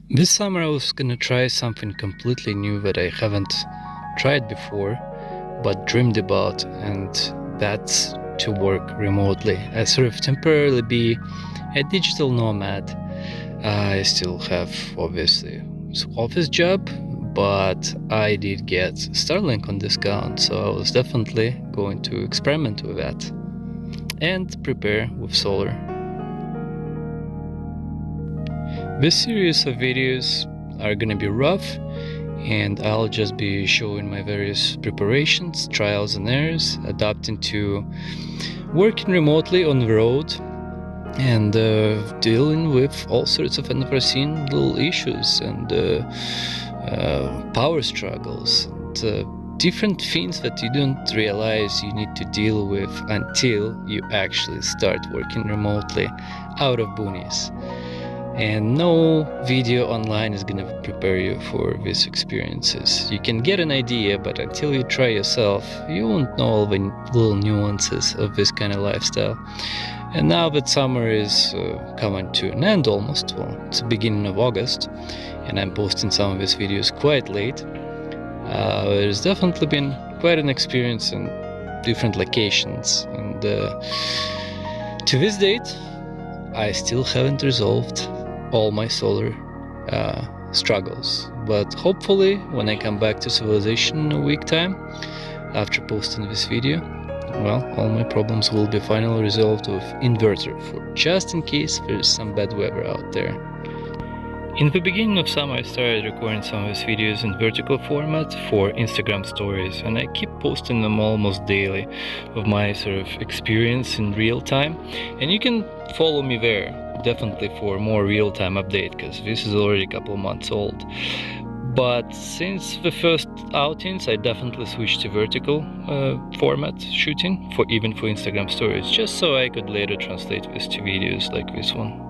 This summer I was gonna try something completely new that I haven't tried before but dreamed about, and that's to work remotely. I sort of temporarily be a digital nomad. I still have obviously office job, but I did get Starlink on discount, so I was definitely going to experiment with that and prepare with solar. This series of videos are gonna be rough, and I'll just be showing my various preparations, trials and errors, adapting to working remotely on the road and dealing with all sorts of unforeseen little issues and power struggles and different things that you don't realize you need to deal with until you actually start working remotely out of boonies. And no video online is gonna prepare you for these experiences. You can get an idea, but until you try yourself, you won't know all the little nuances of this kind of lifestyle. And now that summer is coming to an end almost, well, it's the beginning of August, and I'm posting some of these videos quite late. There's definitely been quite an experience in different locations, and to this date, I still haven't resolved all my solar struggles, but hopefully when I come back to civilization in a week time after posting this video, well, all my problems will be finally resolved with inverter, for just in case there's some bad weather out there. In the beginning of summer I started recording some of these videos in vertical format for Instagram stories, and I keep posting them almost daily of my sort of experience in real time, and you can follow me there definitely for more real-time update, because this is already a couple of months old. But since the first outings I definitely switched to vertical format shooting, even for Instagram stories, just so I could later translate this to videos like this one.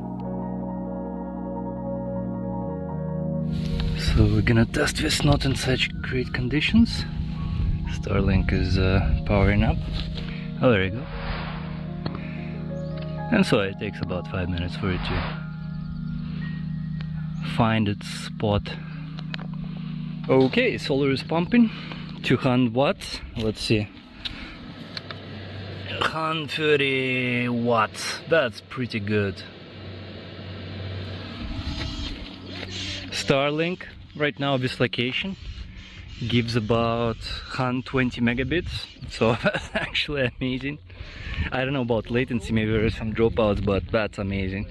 So we're gonna test this not in such great conditions. Starlink is powering up. Oh, there you go. And so it takes about 5 minutes for it to find its spot. Okay, solar is pumping. 200 watts. Let's see. 130 watts. That's pretty good. Starlink right now, this location gives about 120 megabits, so that's actually amazing. I don't know about latency, maybe there are some dropouts, but that's amazing.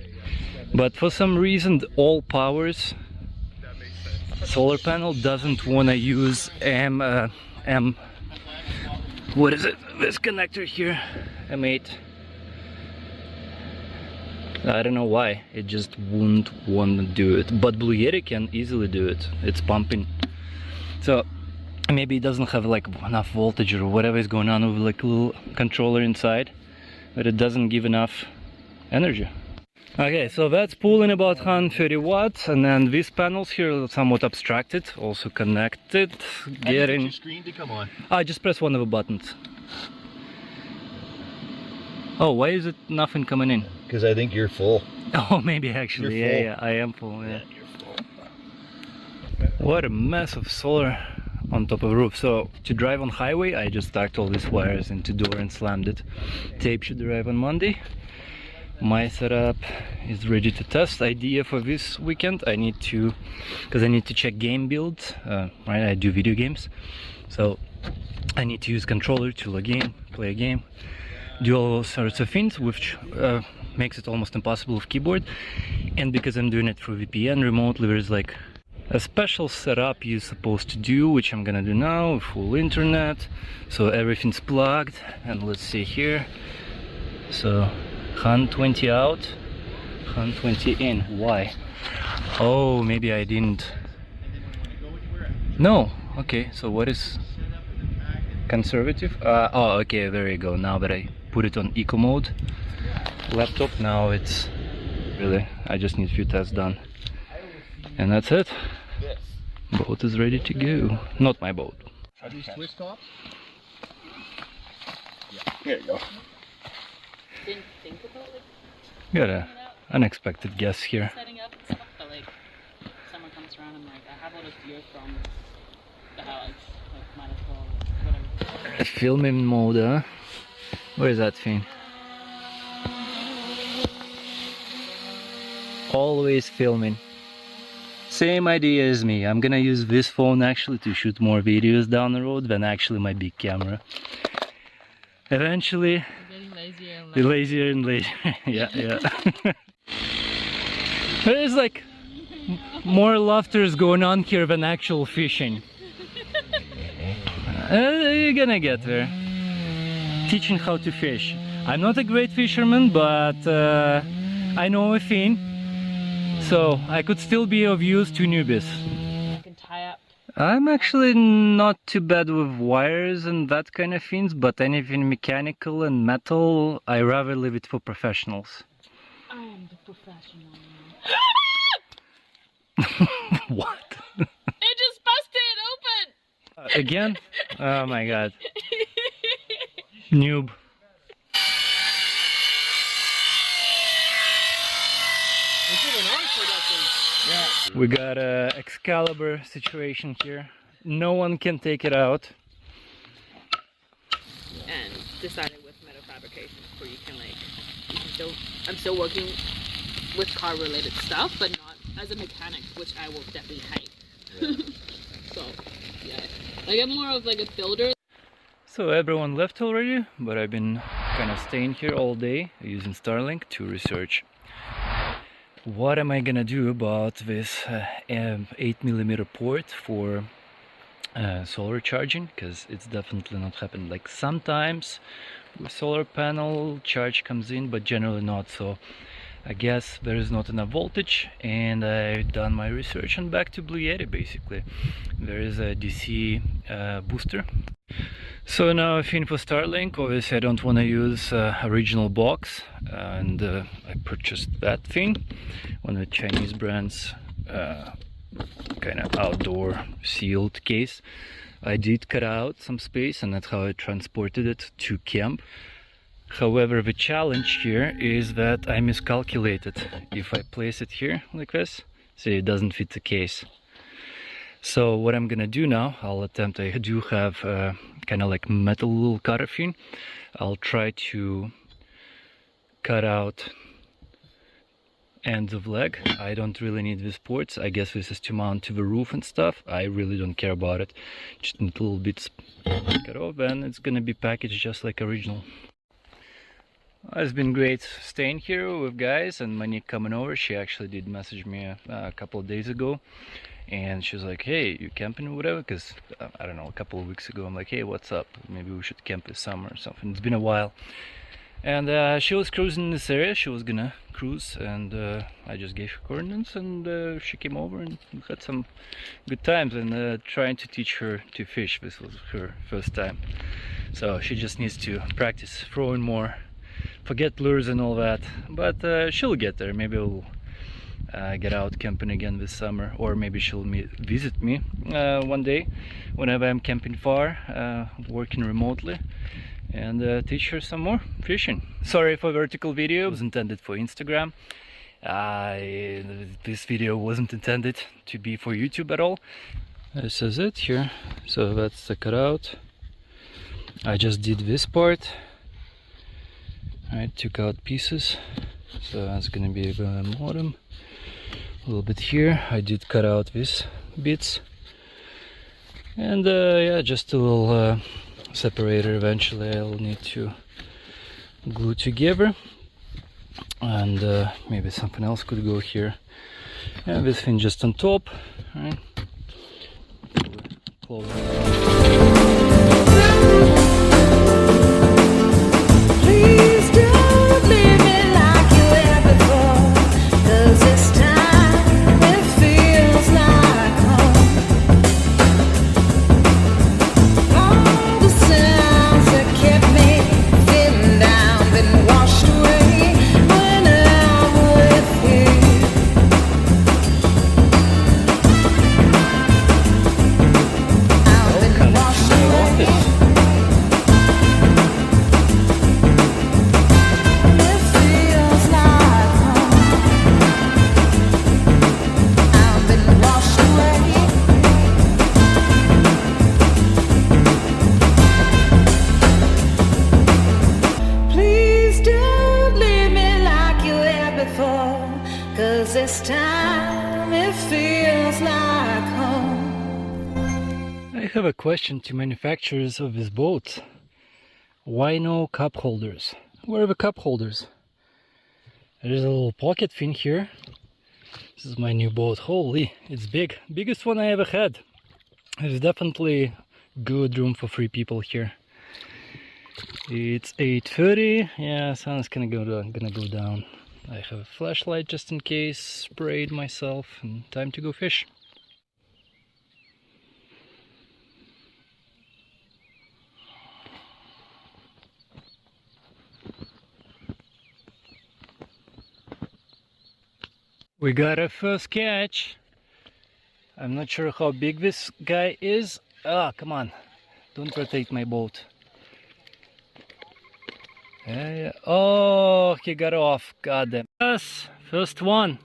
But for some reason all powers solar panel doesn't want to use what is it, this connector here, M8. I don't know why, it just wouldn't want to do it, but Bluetti can easily do it. It's pumping, so maybe it doesn't have like enough voltage or whatever is going on with like a little controller inside, but it doesn't give enough energy. Okay, so that's pulling about 130 watts, and then these panels here are somewhat abstracted, also connected. Getting your screen to come on. I just press one of the buttons. Oh, why is it nothing coming in? Because I think you're full. Oh, maybe actually, yeah, I am full, yeah. You're full. What a mess of solar on top of the roof. So to drive on highway, I just stuck all these wires into door and slammed it. Tape should arrive on Monday. My setup is ready to test. Idea for this weekend, I need to check game builds, right? I do video games, so I need to use controller to log in, play a game, do all sorts of things, which makes it almost impossible with keyboard. And because I'm doing it through VPN remotely, there's like a special setup you're supposed to do, which I'm gonna do now, full internet, so everything's plugged. And let's see here, so 120 out, 120 in. Why? Oh, maybe I didn't. No, okay, so what is conservative? Oh, okay, there you go. Now that I put it on eco mode laptop, now it's really, I just need a few tests done, and that's it. Boat is ready to go. Not my boat. Are these twist tops? Yeah. There you go. Didn't think about like Got an unexpected guest here. setting up and stuff, but like some dance around. I'm like, I have all this gear from the highlights. Like, might as well, whatever. Filming mode, huh? Where is that thing? Always filming. Same idea as me. I'm gonna use this phone actually to shoot more videos down the road than actually my big camera. Eventually, Getting lazier and lazier. Yeah. There's like more laughters going on here than actual fishing. You're gonna get there. Teaching how to fish. I'm not a great fisherman, but I know a thing, so I could still be of use to newbies. You can tie up. I'm actually not too bad with wires and that kind of things, but anything mechanical and metal, I rather leave it for professionals. I am the professional. What? It just busted open! Again? Oh my god. Noob. We got a Excalibur situation here. No one can take it out. And decided with metal fabrication where you can like, I'm still working with car related stuff, but not as a mechanic, which I will definitely hate. So yeah, like I'm more of like a builder. So everyone left already, but I've been kind of staying here all day using Starlink to research what am I gonna do about this 8mm port for solar charging, because it's definitely not happened. Like sometimes with solar panel charge comes in, but generally not. So I guess there is not enough voltage, and I've done my research and back to Bluetti basically. There is a DC booster. So now a thing for Starlink, obviously I don't want to use original box, and I purchased that thing, one of the Chinese brands, kind of outdoor sealed case. I did cut out some space, and that's how I transported it to camp. However, the challenge here is that I miscalculated. If I place it here like this, see, it doesn't fit the case. So what I'm gonna do now, I'll attempt, I do have kind of like metal little cutter thing. I'll try to cut out ends of leg. I don't really need these ports. I guess this is to mount to the roof and stuff. I really don't care about it. Just need little bits cut off, and it's gonna be packaged just like original. It's been great staying here with guys, and Monique coming over. She actually did message me a couple of days ago, and she was like, hey, you camping or whatever? Because I don't know, a couple of weeks ago I'm like, hey, what's up, maybe we should camp this summer or something. It's been a while. And she was cruising in this area. She was gonna cruise, and I just gave her coordinates, and she came over and we had some good times, and trying to teach her to fish. This was her first time, so she just needs to practice throwing more, forget lures and all that, but she'll get there. Maybe we'll get out camping again this summer, or maybe she'll visit me one day whenever I'm camping far, working remotely, and teach her some more fishing. Sorry for vertical video, it was intended for Instagram. This video wasn't intended to be for YouTube at all. This is it here, so that's the cutout. I just did this part. I took out pieces, so that's gonna be the bottom. A little bit here. I did cut out these bits, and yeah, just a little separator. Eventually I'll need to glue together, and maybe something else could go here. And this thing just on top, right? Close it. I've been it feels like home. I have a question to manufacturers of this boat. Why no cup holders? Where are the cup holders? There's a little pocket fin here. This is my new boat. Holy, it's big. Biggest one I ever had. There's definitely good room for 3 people here. It's 8:30. Yeah, sun's gonna go down. I have a flashlight just in case, sprayed myself, and time to go fish. We got a first catch. I'm not sure how big this guy is. Ah, come on. Don't rotate my boat. Oh, he got off. God damn. Yes, first one.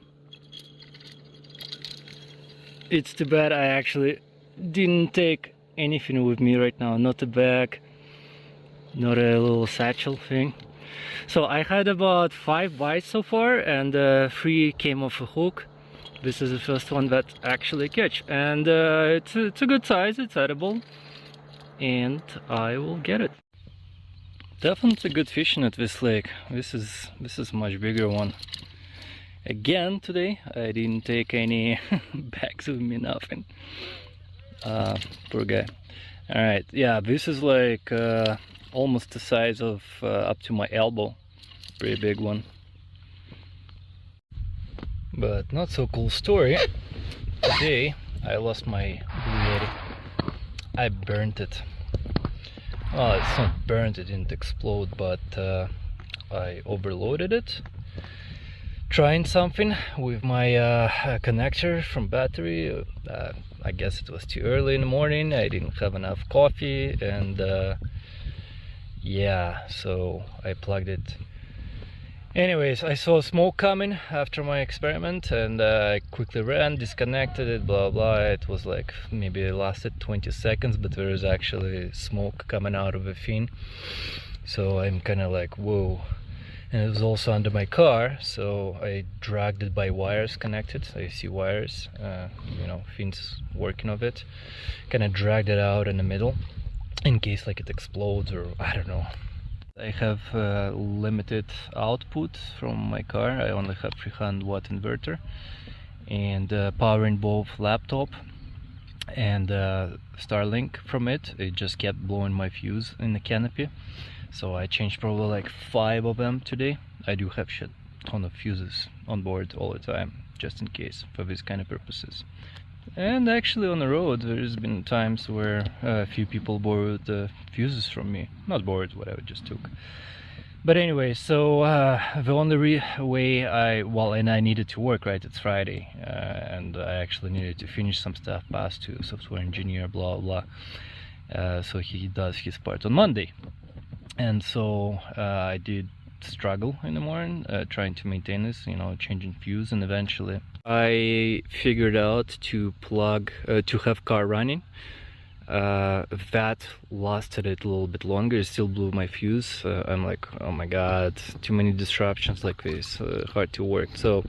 It's too bad I actually didn't take anything with me right now. Not a bag, not a little satchel thing. So I had about 5 bites so far, and 3 came off a hook. This is the first one that actually catch, and it's a good size. It's edible, and I will get it. Definitely good fishing at this lake. This is much bigger one. Again today I didn't take any bags with me, nothing. Poor guy. All right, yeah, this is like almost the size of up to my elbow. Pretty big one. But not so cool story. Today I lost my Bluetti. I burnt it. Well, it's not burnt, it didn't explode, but I overloaded it. Trying something with my connector from battery. I guess it was too early in the morning. I didn't have enough coffee, and yeah, so I plugged it. Anyways, I saw smoke coming after my experiment, and I quickly ran, disconnected it, blah blah. It was like maybe it lasted 20 seconds, but there is actually smoke coming out of the fin. So I'm kind of like, whoa. And it was also under my car, so I dragged it by wires connected. AC wires, you know, fins working of it. Kind of dragged it out in the middle in case like it explodes, or I don't know. I have limited output from my car. I only have 300-watt inverter, and powering both laptop and Starlink from it. It just kept blowing my fuse in the canopy, so I changed probably like 5 of them today. I do have shit ton of fuses on board all the time, just in case, for these kind of purposes. And actually on the road there's been times where a few people borrowed the fuses from me. Not borrowed, whatever, just took. But anyway, so the only way and I needed to work, right? It's Friday, and I actually needed to finish some stuff, pass to software engineer, blah blah. So he does his part on Monday, and so I did struggle in the morning trying to maintain this, you know, changing fuse, and eventually I figured out to plug to have car running. That lasted it a little bit longer. It still blew my fuse. I'm like, oh my god, too many disruptions like this, hard to work. So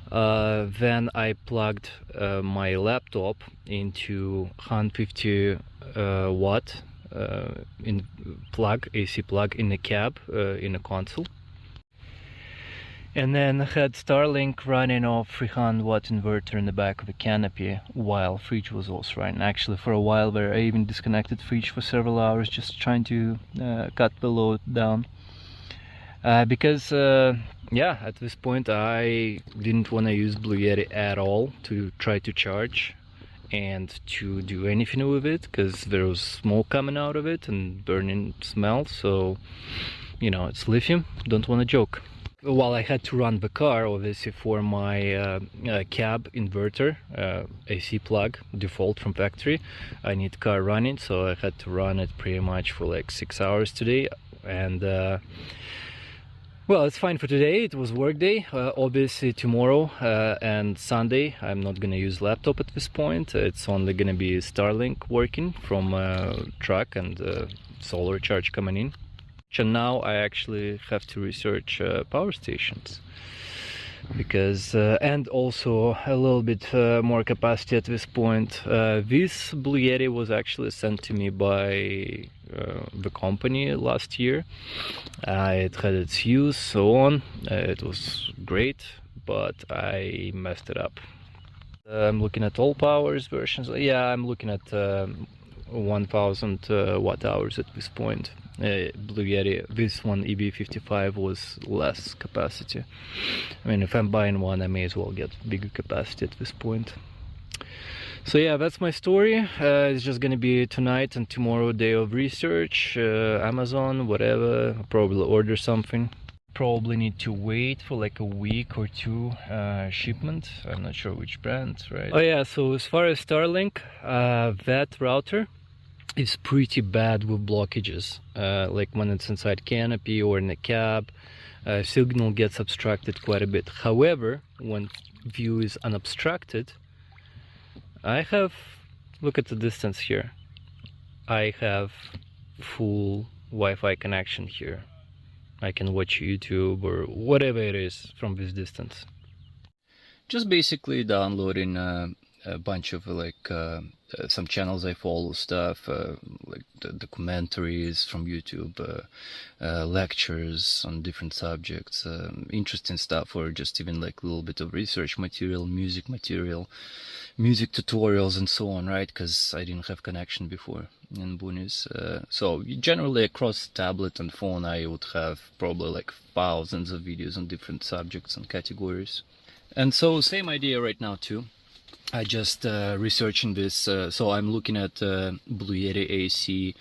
then I plugged my laptop into 150 watt AC plug in the cab, in a console, and then had Starlink running off 300-watt inverter in the back of the canopy while fridge was also running. Actually, for a while there I even disconnected fridge for several hours, just trying to cut the load down, because yeah, at this point I didn't want to use Bluetti at all to try to charge and to do anything with it, because there was smoke coming out of it and burning smell. So, you know, it's lithium, don't want to joke. Well, I had to run the car obviously for my cab inverter, AC plug, default from factory. I need car running, so I had to run it pretty much for like 6 hours today. And well, it's fine for today. It was work day. Obviously tomorrow and Sunday I'm not gonna use laptop at this point. It's only gonna be Starlink working from truck and solar charge coming in. And now I actually have to research power stations. because and also a little bit more capacity at this point. This Bluetti was actually sent to me by the company last year. It had its use, so on. It was great, but I messed it up. I'm looking at all powers versions. Yeah, I'm looking at 1000 watt hours at this point. Bluetti, this one EB55 was less capacity. I mean, if I'm buying one, I may as well get bigger capacity at this point. So yeah, that's my story. It's just gonna be tonight and tomorrow day of research, Amazon, whatever. I'll probably order something. Probably need to wait for like a week or two shipment. I'm not sure which brand, right? Oh yeah, so as far as Starlink, that router is pretty bad with blockages. Like when it's inside canopy or in a cab, signal gets obstructed quite a bit. However, when view is unobstructed, I have, look at the distance here, I have full Wi-Fi connection here. I can watch YouTube or whatever it is from this distance. Just basically downloading a bunch of like some channels I follow, stuff like the documentaries from YouTube, lectures on different subjects, interesting stuff, or just even like a little bit of research material, music tutorials and so on, right? Because I didn't have connection before in boonies. So generally across tablet and phone I would have probably like thousands of videos on different subjects and categories. And so same idea right now too. I just researching this, so I'm looking at Bluetti AC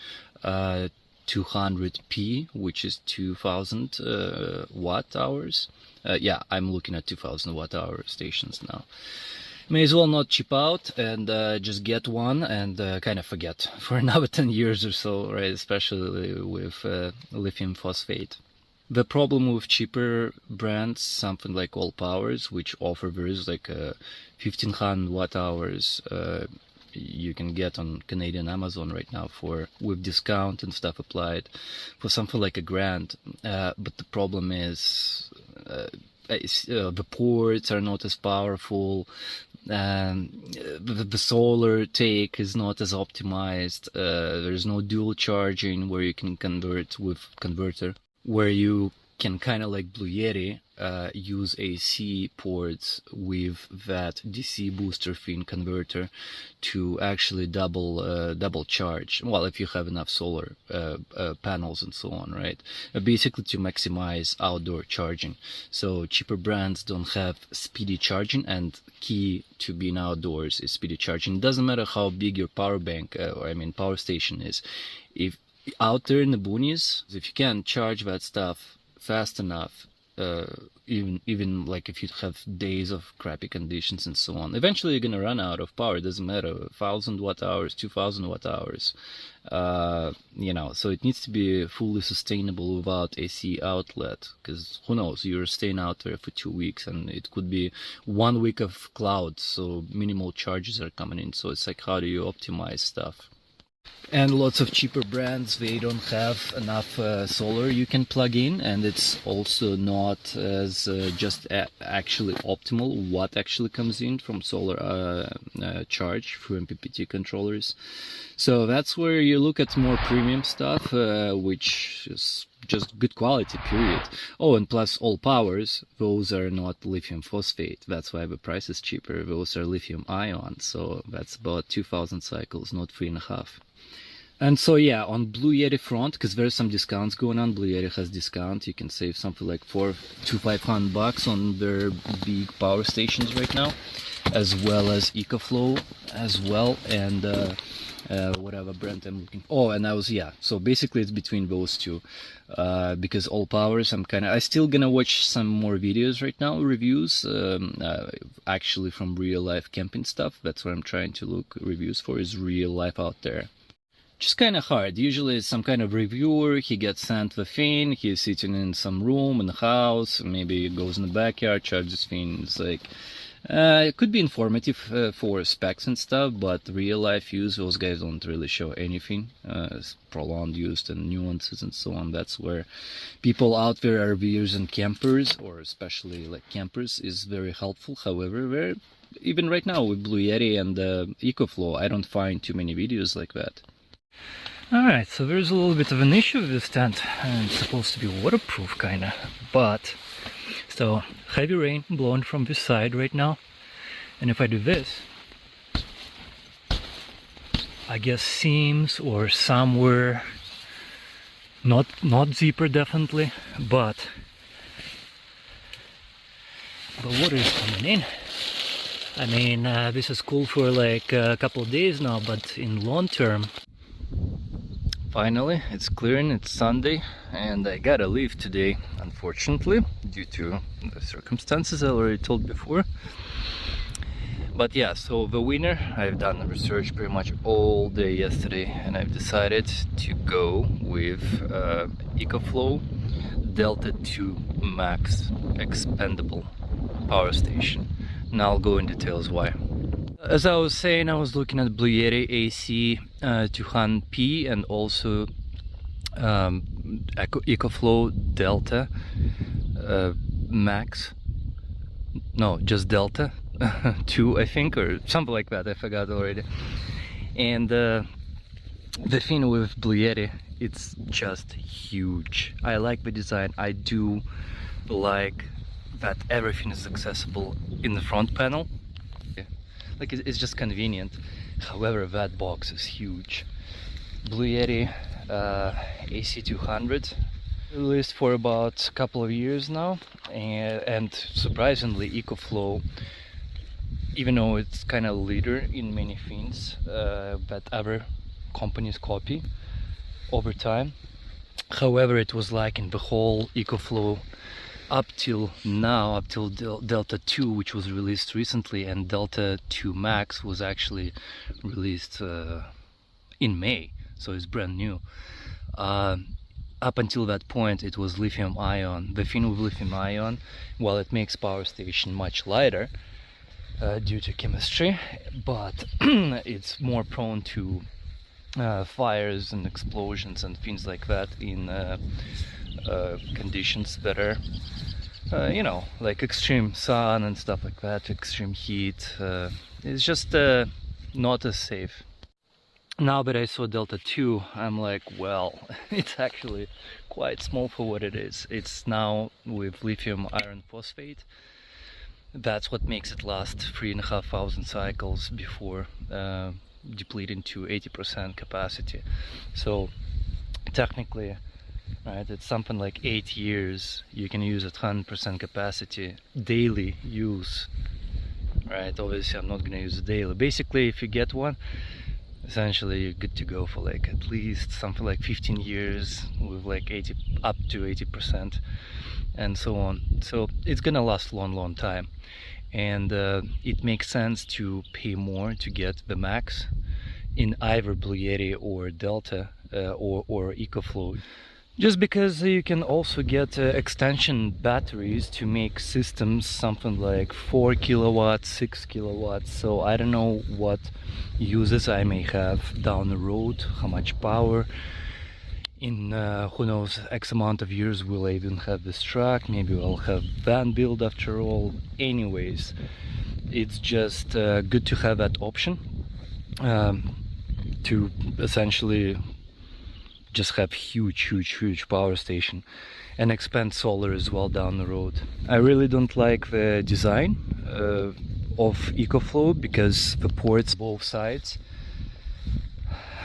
200p, which is 2000 watt hours. Yeah, I'm looking at 2000 watt hour stations now. May as well not cheap out and just get one and kind of forget for another 10 years or so, right? Especially with lithium phosphate. The problem with cheaper brands, something like All Powers, which offer various like 1500 watt hours, you can get on Canadian Amazon right now for with discount and stuff applied for something like $1,000. But the problem is the ports are not as powerful. The solar take is not as optimized. There's no dual charging where you can convert with converter, where you can kind of like Bluetti use AC ports with that DC booster fin converter to actually double charge. Well, if you have enough solar panels and so on, right? Basically to maximize outdoor charging. So cheaper brands don't have speedy charging, and key to being outdoors is speedy charging. It doesn't matter how big your power bank or I mean power station is. If out there in the boonies, if you can charge that stuff fast enough, even like if you have days of crappy conditions and so on, eventually you're gonna run out of power. It doesn't matter, 1000 watt hours, 2000 watt hours, you know. So it needs to be fully sustainable without AC outlet, because who knows, you're staying out there for 2 weeks and it could be 1 week of clouds, so minimal charges are coming in. So it's like, how do you optimize stuff? And lots of cheaper brands, they don't have enough solar you can plug in, and it's also not as just actually optimal what actually comes in from solar charge through MPPT controllers. So that's where you look at more premium stuff, which is just good quality, period. Oh, and plus All Powers, those are not lithium phosphate. That's why the price is cheaper. Those are lithium ion, so that's about 2000 cycles, not 3.5. And so yeah, on Bluetti front, because there's some discounts going on, Bluetti has discount, you can save something like $400-500 on their big power stations right now, as well as Ecoflow as well, and whatever brand I'm looking for. Oh, and I was, yeah, so basically it's between those two, because All Powers, I still gonna watch some more videos right now, reviews, actually from real life camping stuff. That's what I'm trying to look reviews for, is real life out there. Just kind of hard. Usually it's some kind of reviewer, he gets sent the thing, he's sitting in some room in the house, maybe he goes in the backyard, charges thing. It's like, It could be informative for specs and stuff, but real life use, those guys don't really show anything. It's prolonged use and nuances and so on. That's where people out there, RVers and campers, or especially like campers, is very helpful. However, even right now with Blue Yeti and Ecoflow, I don't find too many videos like that. Alright, so there's a little bit of an issue with this tent, and it's supposed to be waterproof kinda, but so heavy rain blowing from this side right now, and if I do this, I guess seams or somewhere, not zipper definitely, but the water is coming in. I mean, this is cool for like a couple of days now, but in long term. Finally, it's clearing, it's Sunday, and I gotta leave today, unfortunately, due to the circumstances I already told before. But yeah, so the winner, I've done the research pretty much all day yesterday, and I've decided to go with Ecoflow Delta 2 Max expandable power station. And I'll go in details why. As I was saying, I was looking at Blue Yeti AC 200p and also Ecoflow Delta Max. No, just Delta 2, I think, or something like that. I forgot already. And the thing with Blue Yeti, it's just huge. I like the design. I do like that everything is accessible in the front panel. Like, it's just convenient. However, that box is huge. Blue Yeti AC200, released for about a couple of years now, and surprisingly Ecoflow, even though it's kind of leader in many things that other companies copy over time. However, it was like in the whole Ecoflow up till now, up till Delta 2, which was released recently, and Delta 2 Max was actually released in May, so it's brand new. Up until that point, it was lithium ion. The thing with lithium ion, while it makes power station much lighter due to chemistry, but it's more prone to fires and explosions and things like that in conditions that are you know, like extreme sun and stuff like that, extreme heat. It's just not as safe. Now that I saw Delta 2, I'm like, well, it's actually quite small for what it is. It's now with lithium iron phosphate. That's what makes it last 3,500 cycles before depleting to 80% capacity. So technically, right, it's something like 8 years you can use at 100% capacity, daily use, right? Obviously I'm not gonna use it daily. Basically, if you get one, essentially you're good to go for like at least something like 15 years with like 80 up to 80% and so on. So it's gonna last long time, and it makes sense to pay more to get the Max in either Blue Yeti or Delta or Ecoflow. Just because you can also get extension batteries to make systems something like 4 kilowatts, 6 kilowatts. So I don't know what uses I may have down the road, how much power. In who knows, X amount of years will I even have this truck. Maybe I'll have van build after all. Anyways, it's just good to have that option to essentially just have huge power station and expand solar as well down the road. I really don't like the design of Ecoflow because the ports both sides.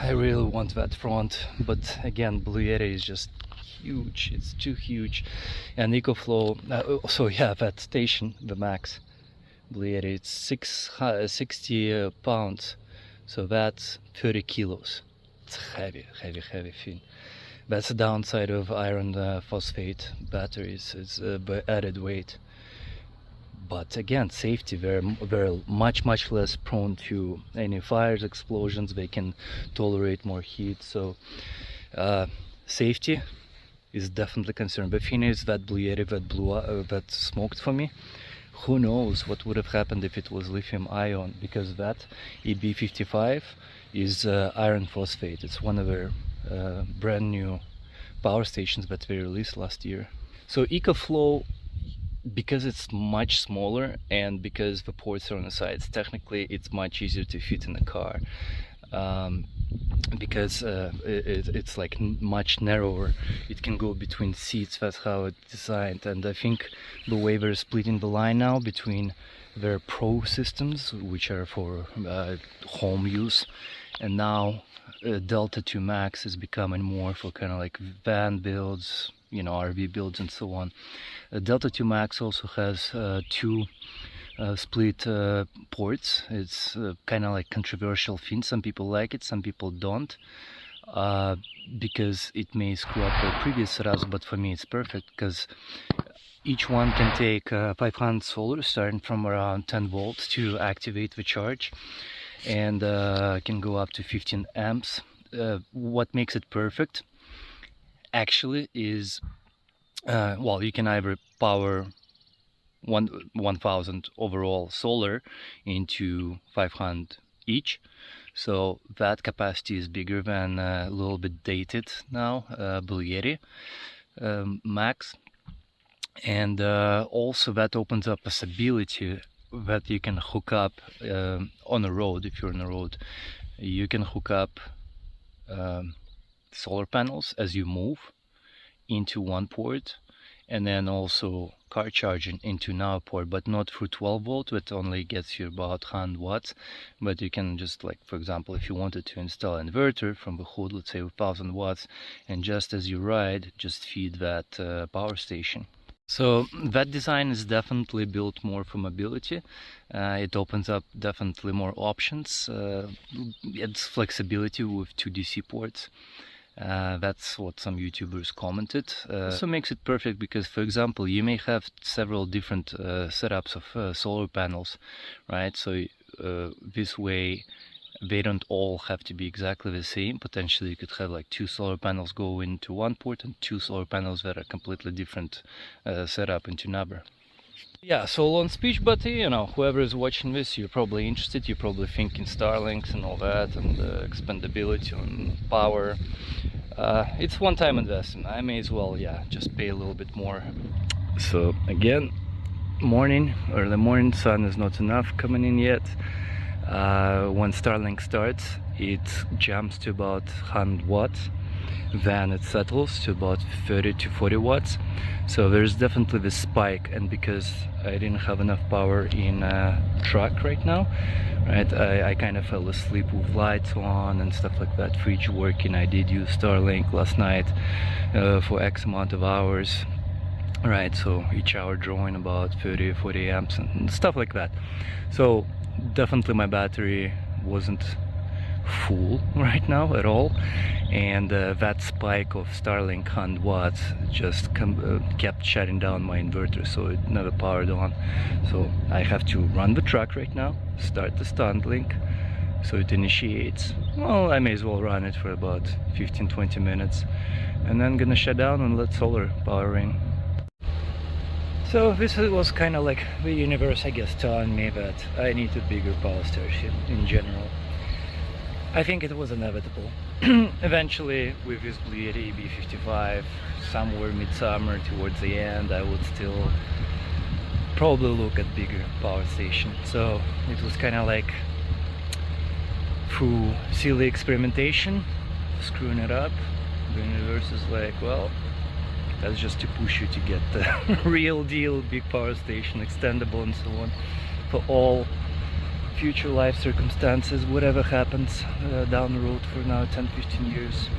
I really want that front, but again, Blue Yeti is just huge. It's too huge. And Ecoflow, so yeah, that station, the Max Blue Yeti, it's 60 pounds, so that's 30 kilos. It's heavy thing. That's the downside of iron phosphate batteries, is added weight. But again, safety, very much less prone to any fires, explosions. They can tolerate more heat, so safety is definitely concerned. The thing is that Blue Yeti that smoked for me, who knows what would have happened if it was lithium ion, because that EB55 is iron phosphate. It's one of their brand new power stations that they released last year. So Ecoflow, because it's much smaller and because the ports are on the sides, technically it's much easier to fit in the car, because it's like much narrower. It can go between seats. That's how it's designed. And I think the way they're splitting the line now between their pro systems, which are for home use, and now Delta 2 Max is becoming more for kind of like van builds, you know, RV builds and so on. Delta 2 Max also has two split ports. It's kind of like controversial thing. Some people like it, some people don't, because it may screw up their previous setups, but for me it's perfect because each one can take 500 solar starting from around 10 volts to activate the charge, and can go up to 15 amps. What makes it perfect actually is, well, you can either power 1000 overall solar into 500 each, so that capacity is bigger than a little bit dated now Bluetti Max, and also that opens up possibility that you can hook up on the road. If you're on the road, you can hook up solar panels as you move into one port, and then also car charging into another port, but not through 12 volt, that only gets you about 100 watts. But you can just, like, for example, if you wanted to install an inverter from the hood, let's say 1000 watts, and just as you ride, just feed that power station. So that design is definitely built more for mobility. It opens up definitely more options. It's flexibility with 2 DC ports. That's what some YouTubers commented. Also makes it perfect because, for example, you may have several different setups of solar panels, right? So this way they don't all have to be exactly the same. Potentially you could have like 2 solar panels go into one port and 2 solar panels that are completely different setup into another. Yeah, so long speech, but you know, whoever is watching this, you're probably interested, you're probably thinking Starlinks and all that, and expandability and power. It's one-time investment. I may as well, yeah, just pay a little bit more. So again, morning, early morning, sun is not enough coming in yet. When Starlink starts, it jumps to about 100 watts, then it settles to about 30 to 40 watts. So there's definitely this spike, and because I didn't have enough power in truck right now, right, I kind of fell asleep with lights on and stuff like that, fridge working. I did use Starlink last night for X amount of hours, right, so each hour drawing about 30-40 amps and stuff like that. So definitely my battery wasn't full right now at all, and that spike of Starlink 100 watts just kept shutting down my inverter, so it never powered on. So I have to run the truck right now, start the Starlink so it initiates. Well, I may as well run it for about 15-20 minutes, and then gonna shut down and let solar power in. So this was kind of like the universe, I guess, telling me that I need a bigger power station in general. I think it was inevitable. Eventually, with this Bluetti EB55, somewhere midsummer towards the end, I would still probably look at bigger power station. So it was kind of like through silly experimentation, screwing it up. The universe is like, well, that's just to push you to get the real deal big power station, extendable and so on, for all future life circumstances, whatever happens down the road for now 10-15 years.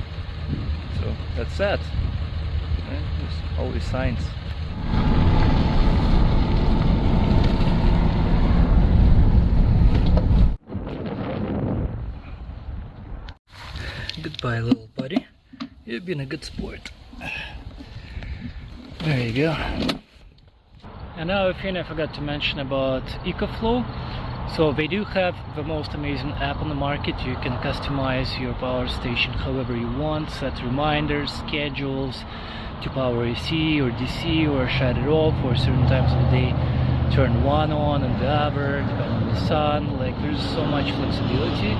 So that's that. Right? There's always signs. Goodbye, little buddy. You've been a good sport. There you go. And now a thing I forgot to mention about Ecoflow. So they do have the most amazing app on the market. You can customize your power station however you want, set reminders, schedules to power AC or DC, or shut it off for certain times of the day. turn one on and the other depending on the sun. Like, there's so much flexibility,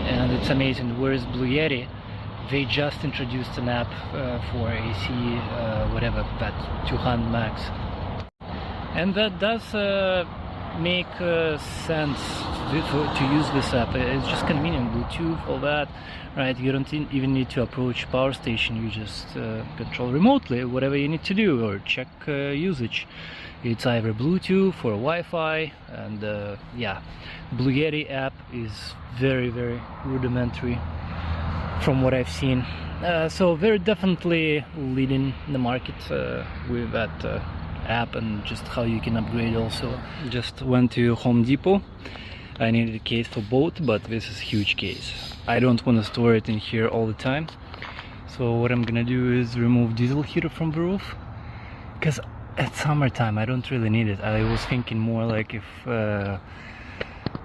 and it's amazing. Whereas Bluetti, they just introduced an app for AC, whatever, that 200 max, and that does make sense to use this app. It's just convenient, Bluetooth, all that, right? You don't even need to approach power station. You just control remotely whatever you need to do, or check usage. It's either Bluetooth or Wi-Fi, and yeah, Bluetti app is very rudimentary from what I've seen. So they're definitely leading the market with that app, and just how you can upgrade also. Just went to Home Depot. I needed a case for both, but this is a huge case. I don't want to store it in here all the time. So what I'm gonna do is remove diesel heater from the roof, because at summertime I don't really need it. I was thinking more like if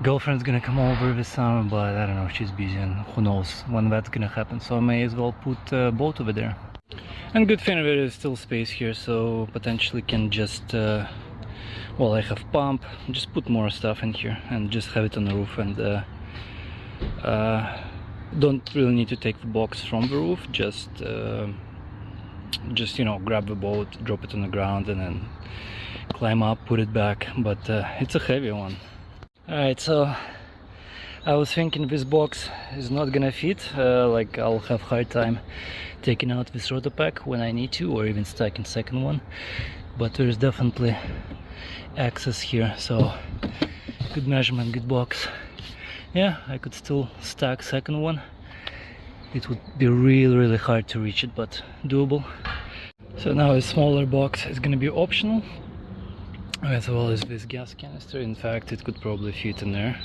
girlfriend's gonna come over this summer, but I don't know, she's busy and who knows when that's gonna happen, so I may as well put both over there. And good thing there is still space here, so potentially can just well, I have pump, just put more stuff in here and just have it on the roof, and don't really need to take the box from the roof. Just you know, grab the boat, drop it on the ground, and then climb up, put it back. But it's a heavy one. Alright, so I was thinking this box is not gonna fit, like I'll have hard time taking out this rotor pack when I need to, or even stacking second one, but there's definitely access here, so good measurement, good box. Yeah, I could still stack second one. It would be really hard to reach it, but doable. So now a smaller box is gonna be optional, as well as this gas canister. In fact, it could probably fit in there,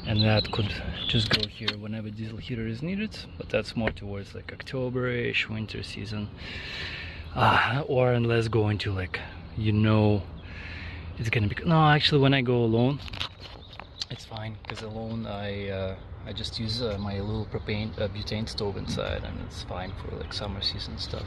and that could just go here whenever diesel heater is needed, but that's more towards like October-ish, winter season, or unless going to, like, you know, it's gonna be, no, actually when I go alone it's fine, because alone I just use my little propane butane stove inside, and it's fine for like summer season stuff.